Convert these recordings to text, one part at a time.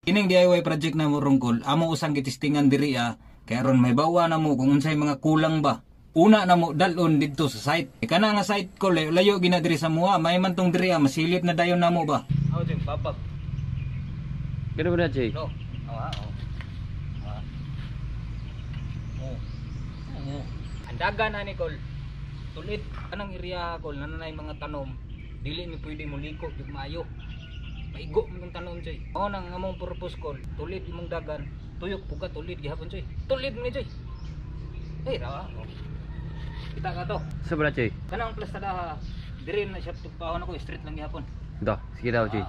Kining DIY project na mo rungkol, amo usang gitistingan diri kay aron may bawa na mo kung unsay mga kulang ba. Una na mo dalon dito sa site. Kana nga site ko layo gina diri sa mua, may man tong diri masilip na dayon namo ba. Aw jeng babab. Gano ba na, Jay? No. Ang dagan na ni Col. Tulit anang area Col nanay mga tanom. Dili ni pwede mo liko ug maayo. Maigo mo ng tanom Joy. Mao nang among purpose Col. Tulit imong dagan. Tuyok puga tulit gihapon Joy. Tulit ni Joy. Rawa. Kita ka to. Sa ba na, Jay? Kanang plastada diri na siya tugpahon ako street lang gihapon. Da, sige daw, Jay.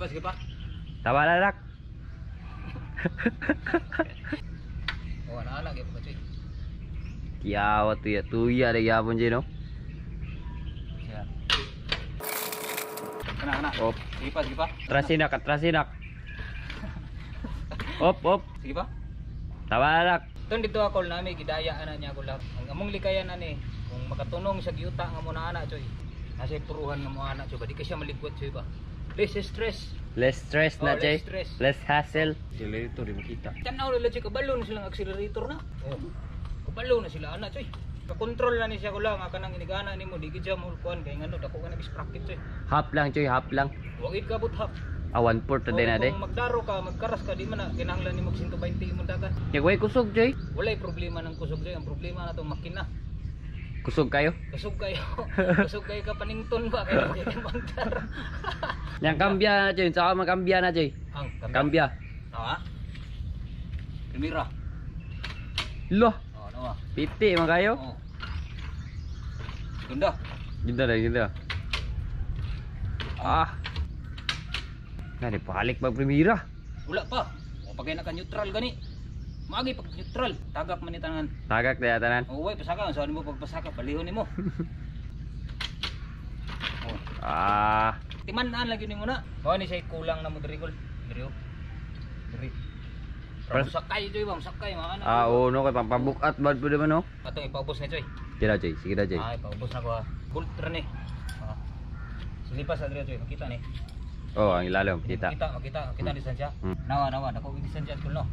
Sige pa. Tama na, Rak. Anak-anak ya Joy. Kiyawa tuya ada yapon, Jay, no? Siya. Anak-anak. Op. Sige pa. Trasinak. Op. Sige pa. Tama na, Rak. Tun dito ako nami gidaya ana niya ko lang. Ang among likayan ani kung makatunong sa giuta nga mo na ana Joy. Nasa puruhan nga mo ana Joy, di ka siya maligwat Joy ba. Less stress. Less stress na, Jay. Less stress. Less hassle. Accelerator, di makita. Tanaw nila Joy, kabalo na silang accelerator na. Kabalo na sila ana Joy. Ka-control na ni siya ko lang nga kanang inigana nimo di gid siya mo kuan kay ngano dako ka nag-sprocket Joy. Half lang, Jay, half lang. Wa gid ka buthap. 1/4 na din na, day. Kung magdaro ka, magkaras ka, di man na kinahanglan nimo 120 imong dagan. Yagway kusog, Jay. Walay problema ng kusog Joy, ang problema na tong makina. Kusog kayo. Kusog kayo. Kusog kayo ka panington ba kay di magdaro. Yang kambya na, Jay. Saka magkambya na, Jay. Ang Kambya. Primera. Loh, Nawa. piti man kayo. Segunda. Ganda. Nani balik ba primera? Wala pa. O pagay na ka neutral gani. Magi pag neutral, tagak man ni tanan. Tagak na tanan. Way pasaka, sa mo pagpasaka palihon nimo. Timan-an lagi nimo na. Mao ni say kulang na mo diri Col. Diri. Sakay Joy bang, sakay mga ana. Oo, no kay pambukat bad pud man, no. Atong ipaubos na Joy. Sige na, Jay. Ipaubos na ko. Bultra ni. Silipas sa diri Joy, makita ni. Oh, ang ilalim, kita. Makita distansya. Nawa, dako distansya Col no.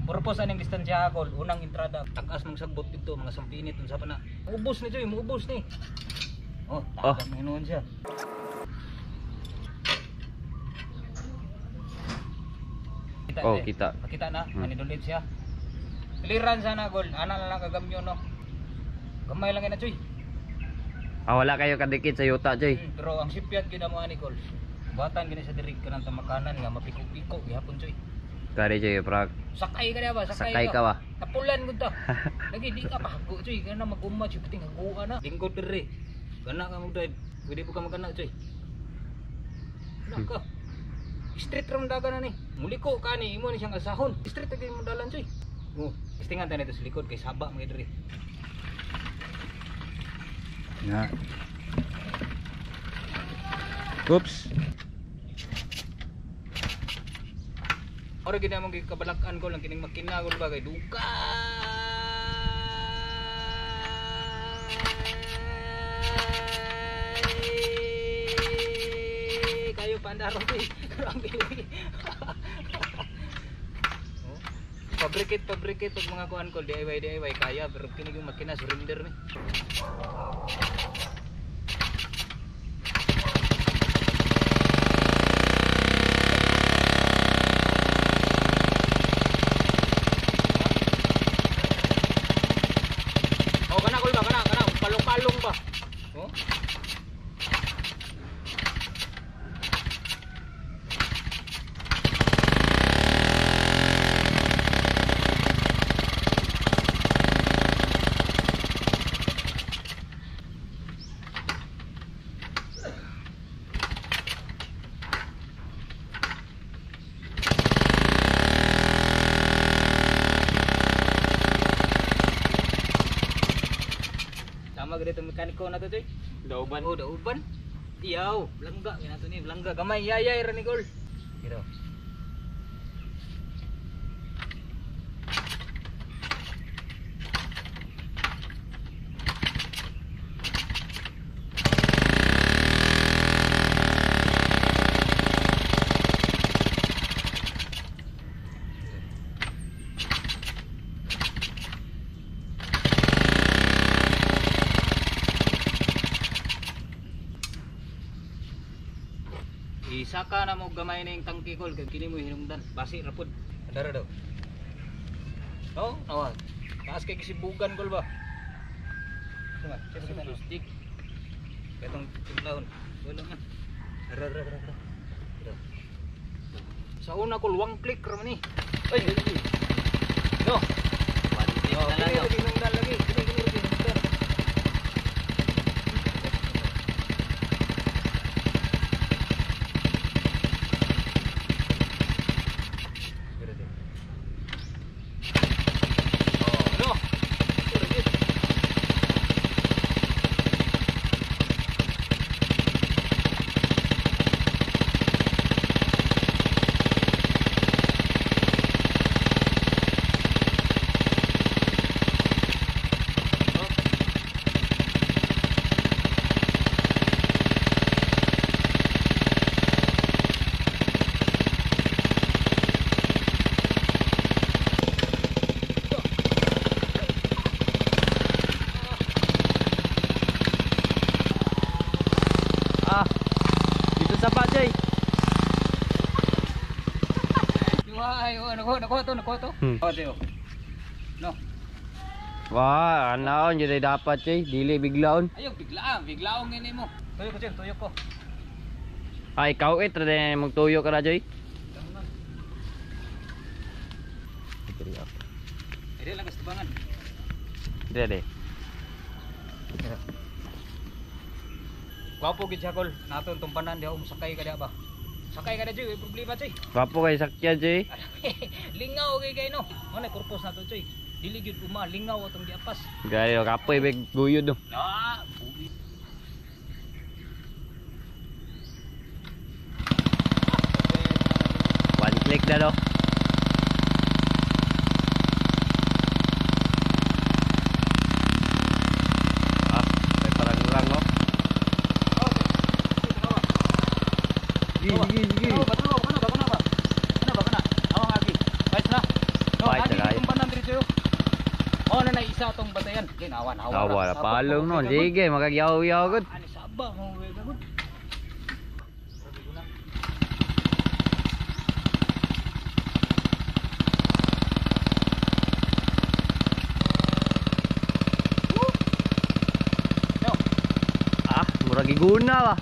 Purpose aning distansya Col, unang entrada, tagas mong sagbot dito, mga sampinit unsa pa na. Ubos ni Joy, muubos ni. Tagas hinuon siya. Kita. Makita na, manidulit siya. Clearan sana Col, ana lang kagamyo no. Gamay lang ina Joy. Wala kayo kadikit sa yuta, Jay. Pero ang sipyat gid mo ani Col. Batan gini sa diri kanang tamakanan nga mapiko-piko gihapon Joy. Kari, Jay, prag. Sakay ka na ba? Sakay ka ba? Tapulan gud ta. Lagi di ka pahago Joy, kana maguma Joy piting haguan na. Lingkod diri. Kana ka mo drive. Pwede po ka magana Joy. Naka. Street ram dagan na ni. Muliko ka ni imo ni siyang asahon. Street lagi mo dalan Joy. Istingan ta nito sa likod kay saba mo diri. Ya. Oops. Ora gid namong gikabalakan ko lang kining makina ko ba kay duka. Kayo pandaro ni. Fabricate pag mga kuan ko DIY kaya pero kining yung makina surrender ni. Palong ba? Dito mekaniko na to Joy. Dauban. Dauban. Iyaw, blangga ginato ni, blangga gamay yayay ra ni Col. Dito. Isaka na mo gamay na yung tangki kol kag kini mo hinungdan. Basi ra pud. Dara daw. Oh, nawa. Taas kay kisibugan kol ba? Tama, check stick. Katong timplahon. Wala man. Ra. Sa una kol one click ra man ni. Ay. No. One click na lang. Kini hinungdan lagi. Kini hinungdan. Dito sa Pajay. Ay, nakuha to. Oh, Teo. No. Wah, anaon jud dapat chay, dili biglaon. Ayaw, biglaong ini mo. Tuyo ko. Ay, ikaw ra din magtuyo ka ra joy. Ere lang kastibangan. Dire. Gwapo gid siya kol. Naton tumpanan di ako sakay ka ba? Sakay ka na Joy, problema Joy. Wapo kay sakya joy. Lingaw kay no. Ano purpose nato Joy? Dili gyud uma lingaw atong giapas. Gayo kapoy big guyod no. Ah, buwi. One click na no. Parang no. Sige. Ano ba? Awang agi. Guys na. No, Fight agi na kayo. tumbanan diri Joy. Oh, na isa tong batayan. Ginawa. Nawa na palong no. Sige, magagyaw-yaw gud. Ani saba mo we gud. Murag iguna ba.